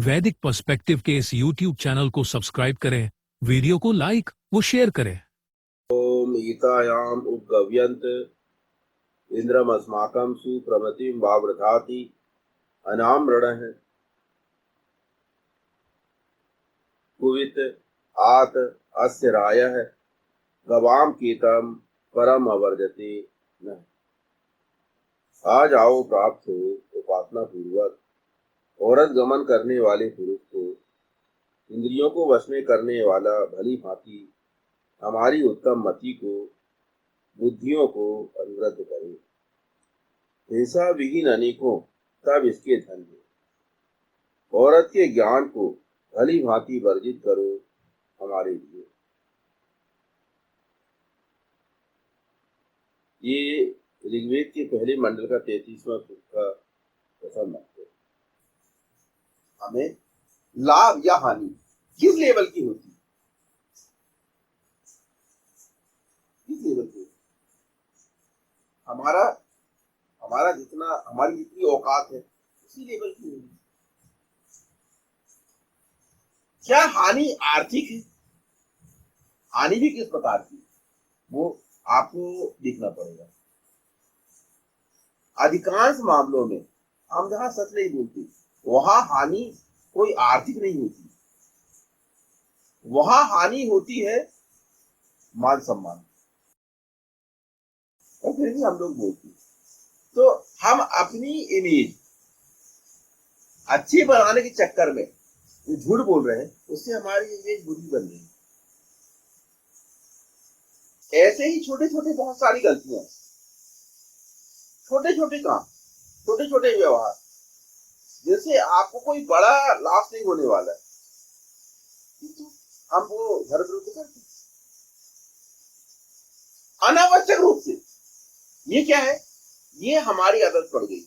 वैदिक पर्सपेक्टिव के इस YouTube चैनल को सब्सक्राइब करें, वीडियो को लाइक व शेयर करें। ओम ईतायाम उपगव्यन्त इंद्रमस्माकं सुप्रमतिं वावृधाति अनाम्रणः कुवित आत अस्य रायः गवाम कीतम परम अवर्जते न। आज आओ प्राप्त हो उपासना पूर्वक औरत गमन करने वाले पुरुष को, इंद्रियों को वश में करने वाला भली भांति हमारी उत्तम मति को, बुद्धियों को अनुवृत्त करे। हिंसा विहीन अनेकों तब इसके धन है। औरत के ज्ञान को भली भांति वर्जित करो हमारे लिए। ये ऋग्वेद के पहले मंडल का 33वां सूक्त का प्रथम मंत्र। हमें लाभ या हानि किस लेवल की होती है? किस लेवल की? हमारी जितनी औकात है उसी लेवल की होगी। क्या हानि आर्थिक है? हानि भी किस प्रकार की, वो आपको देखना पड़ेगा। अधिकांश मामलों में हम जहां सच नहीं बोलते वहां हानि कोई आर्थिक नहीं होती, वहां हानि होती है मान सम्मान। और फिर भी हम लोग बोलते हैं। तो हम अपनी इमेज अच्छी बनाने के चक्कर में जो झूठ बोल रहे हैं, उससे हमारी इमेज बुरी बन रही है। ऐसे ही छोटे छोटे बहुत सारी गलतियां, छोटे छोटे काम, छोटे छोटे व्यवहार, जैसे आपको कोई बड़ा लाभ नहीं होने वाला है, हम वो घर विरुद्ध करते अनावश्यक रूप से। ये क्या है? ये हमारी आदत पड़ गई।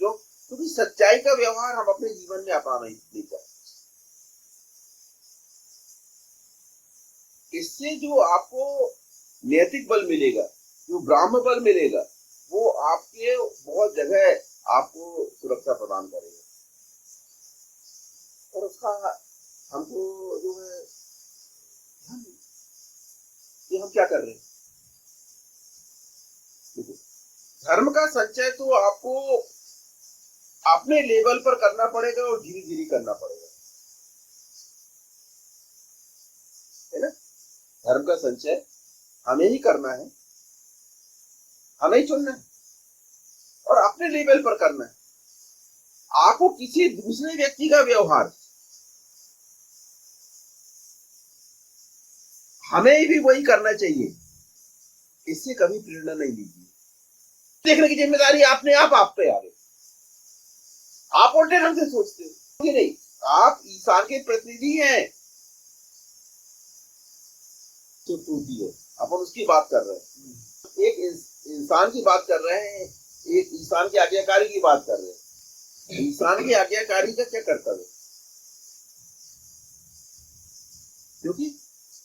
जो क्योंकि सच्चाई का व्यवहार हम अपने जीवन में अपना नहीं पाते। इससे जो आपको नैतिक बल मिलेगा, जो ब्राह्म बल मिलेगा, वो आपके बहुत जगह आपको सुरक्षा प्रदान करेगा। और उसका हमको जो है कि हम क्या कर रहे हैं। धर्म का संचय तो आपको अपने लेवल पर करना पड़ेगा और धीरे धीरे करना पड़ेगा, है ना। धर्म का संचय हमें ही करना है, हमें ही चुनना है और अपने लेवल पर करना है। आपको किसी दूसरे व्यक्ति का व्यवहार हमें भी वही करना चाहिए, इससे कभी प्रेरणा नहीं लीजिए। देखने की जिम्मेदारी आपने आप पे आ गई। आप उल्टे ढंग से सोचते हो नहीं, आप इंसान के प्रतिनिधि हैं। तो टूटी है, अपन उसकी बात कर रहे हैं, एक इंसान की बात कर रहे हैं, एक इंसान की आज्ञाकारी की बात कर रहे हैं। इंसान की आज्ञाकारी का क्या कर्तव्य है? क्योंकि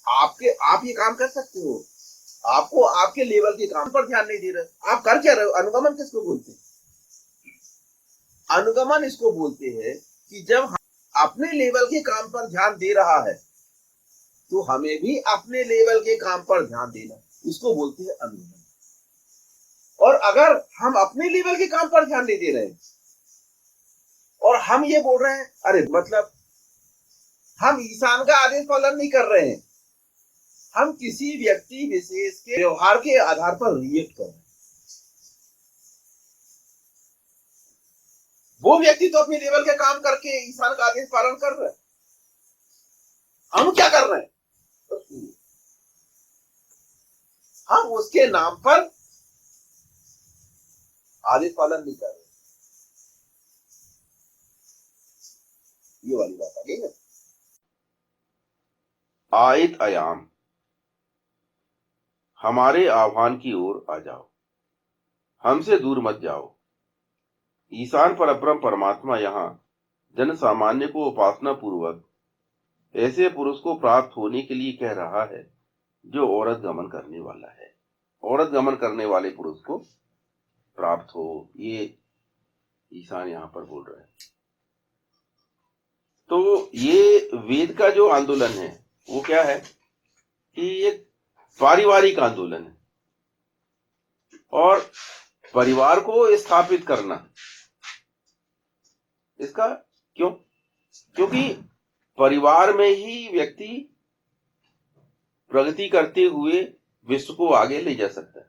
आप ये काम कर सकते हो, आपको आपके लेवल के काम पर ध्यान नहीं दे रहे। आप कर क्या रहे हो? अनुगमन किसको बोलते हैं? अनुगमन इसको बोलते हैं कि जब हम अपने लेवल के काम पर ध्यान दे रहा है तो हमें भी अपने लेवल के काम पर ध्यान देना, इसको बोलते हैं अनुगमन। और अगर हम अपने लेवल के काम पर ध्यान नहीं दे रहे हैं और हम ये बोल रहे हैं, अरे मतलब हम ईशान का आदेश पालन नहीं कर रहे हैं, हम किसी व्यक्ति विशेष के व्यवहार के आधार पर रिएक्ट कर रहे हैं। वो व्यक्ति तो अपने लेवल के काम करके ईशान का आदेश पालन कर रहे हैं, हम क्या कर रहे हैं? हम उसके नाम पर आदेश पालन नहीं कर रहे। ये वाली बात आ गई ना। आयत आयाम, हमारे आह्वान की ओर आ जाओ, हमसे दूर मत जाओ। ईशान परब्रह्म परमात्मा यहाँ जन सामान्य को उपासना पूर्वक ऐसे पुरुष को प्राप्त होने के लिए कह रहा है जो औरत गमन करने वाला है। औरत गमन करने वाले पुरुष को प्राप्त हो, ये ईशान यहां पर बोल रहे हैं। तो ये वेद का जो आंदोलन है वो क्या है कि एक पारिवारिक आंदोलन है, और परिवार को स्थापित करना इसका क्यों? क्योंकि परिवार में ही व्यक्ति प्रगति करते हुए विश्व को आगे ले जा सकता है।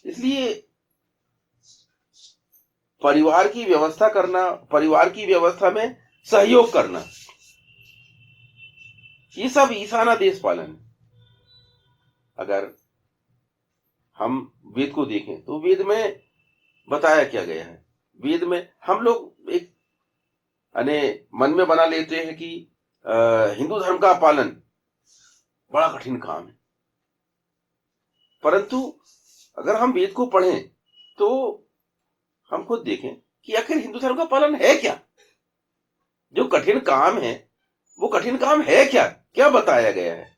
इसलिए परिवार की व्यवस्था करना, परिवार की व्यवस्था में सहयोग करना, ये सब ईशाना देश पालन है। अगर हम वेद को देखें तो वेद में बताया क्या गया है। वेद में हम लोग एक मन में बना लेते हैं कि हिंदू धर्म का पालन बड़ा कठिन काम है, परंतु अगर हम वेद को पढ़ें तो हम खुद देखें कि आखिर हिंदू धर्म का पालन है क्या। जो कठिन काम है वो कठिन काम है क्या, क्या बताया गया है।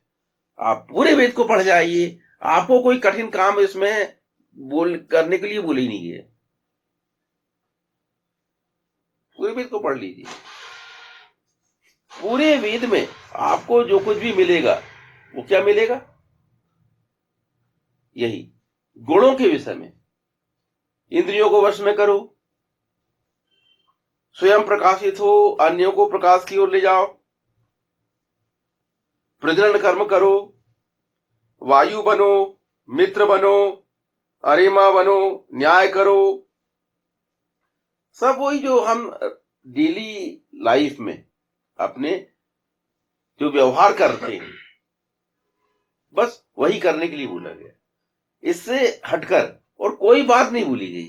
आप पूरे वेद को पढ़ जाइए, आपको कोई कठिन काम इसमें करने के लिए बोले ही नहीं है। पूरे वेद को पढ़ लीजिए, पूरे वेद में आपको जो कुछ भी मिलेगा वो क्या मिलेगा, यही गुणों के विषय में। इंद्रियों को वश में करो, स्वयं प्रकाशित हो, अन्यों को प्रकाश की ओर ले जाओ, प्रजनन कर्म करो, वायु बनो, मित्र बनो, अरिमा बनो, न्याय करो। सब वही जो हम डेली लाइफ में अपने जो व्यवहार करते हैं, बस वही करने के लिए बोला गया। इससे हटकर और कोई बात नहीं भूली गई।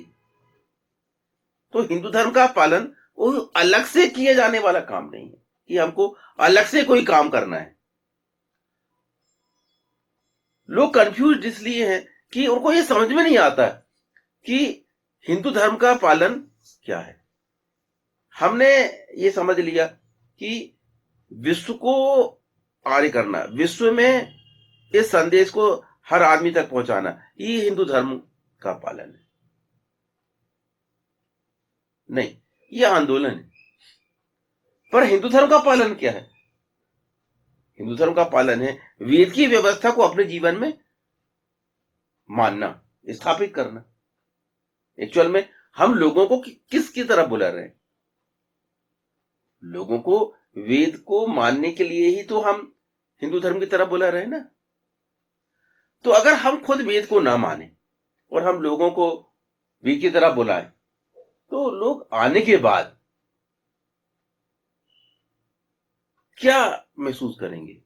तो हिंदू धर्म का पालन वो अलग से किए जाने वाला काम नहीं है कि हमको अलग से कोई काम करना है। लोग कंफ्यूज इसलिए हैं कि उनको ये समझ में नहीं आता कि हिंदू धर्म का पालन क्या है। हमने ये समझ लिया कि विश्व को आर्य करना, विश्व में इस संदेश को हर आदमी तक पहुंचाना, ये हिंदू धर्म का पालन है। नहीं, ये आंदोलन है। पर हिंदू धर्म का पालन क्या है? हिंदू धर्म का पालन है वेद की व्यवस्था को अपने जीवन में मानना, स्थापित करना। एक्चुअल में हम लोगों को किसकी तरफ बुला रहे हैं? लोगों को वेद को मानने के लिए ही तो हम हिंदू धर्म की तरफ बुला रहे हैं ना। तो अगर हम खुद वेद को ना माने और हम लोगों को वेद की तरफ बुलाएं, तो लोग आने के बाद क्या महसूस करेंगे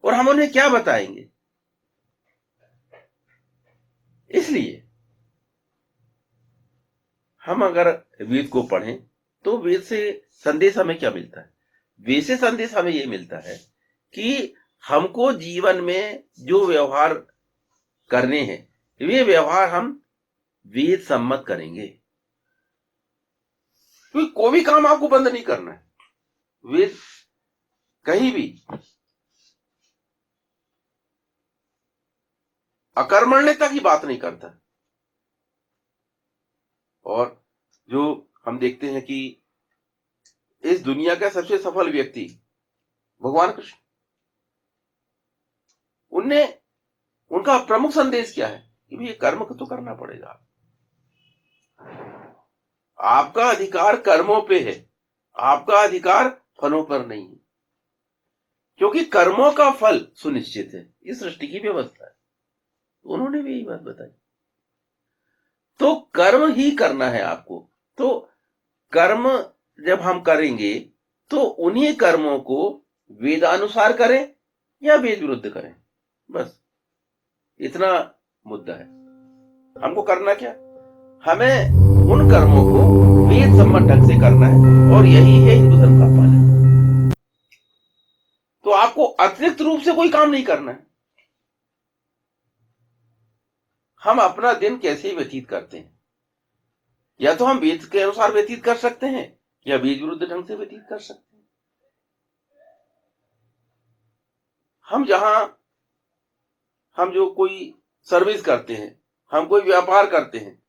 और हम उन्हें क्या बताएंगे? इसलिए हम अगर वेद को पढ़ें तो वेद से संदेश हमें क्या मिलता है? वेद से संदेश हमें यह मिलता है कि हमको जीवन में जो व्यवहार करने हैं, वे व्यवहार हम वेद सम्मत करेंगे। क्योंकि कोई भी काम आपको बंद नहीं करना है। वेद कहीं भी अकर्मण्यता की बात नहीं करता। और जो हम देखते हैं कि इस दुनिया का सबसे सफल व्यक्ति भगवान कृष्ण, उनका प्रमुख संदेश क्या है कि ये कर्म तो करना पड़ेगा। आपका अधिकार कर्मों पे है, आपका अधिकार फलों पर नहीं है, क्योंकि कर्मों का फल सुनिश्चित है, इस सृष्टि की व्यवस्था है। उन्होंने भी यही बात बताई। तो कर्म ही करना है आपको। तो कर्म जब हम करेंगे तो उन्हीं कर्मों को वेदानुसार करें या वेद विरुद्ध करें, बस इतना मुद्दा है। हमको करना क्या? हमें उन कर्मों को वेद सम्मत ढंग से करना है, और यही है हिंदू धर्म का पालन। तो आपको अतिरिक्त रूप से कोई काम नहीं करना है। हम अपना दिन कैसे व्यतीत करते हैं, या तो हम वेद के अनुसार व्यतीत कर सकते हैं या वेद विरुद्ध ढंग से व्यतीत कर सकते हैं। हम जो कोई सर्विस करते हैं, हम कोई व्यापार करते हैं,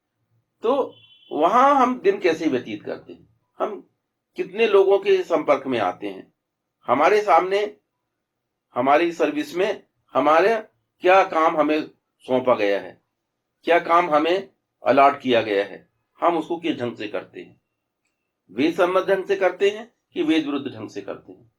तो वहां हम दिन कैसे व्यतीत करते हैं, हम कितने लोगों के संपर्क में आते हैं, हमारे सामने हमारी सर्विस में हमारे क्या काम हमें सौंपा गया है, क्या काम हमें अलॉट किया गया है, हम उसको किस ढंग से करते हैं, वेद सम्मत ढंग से करते हैं कि वेद विरुद्ध ढंग से करते हैं।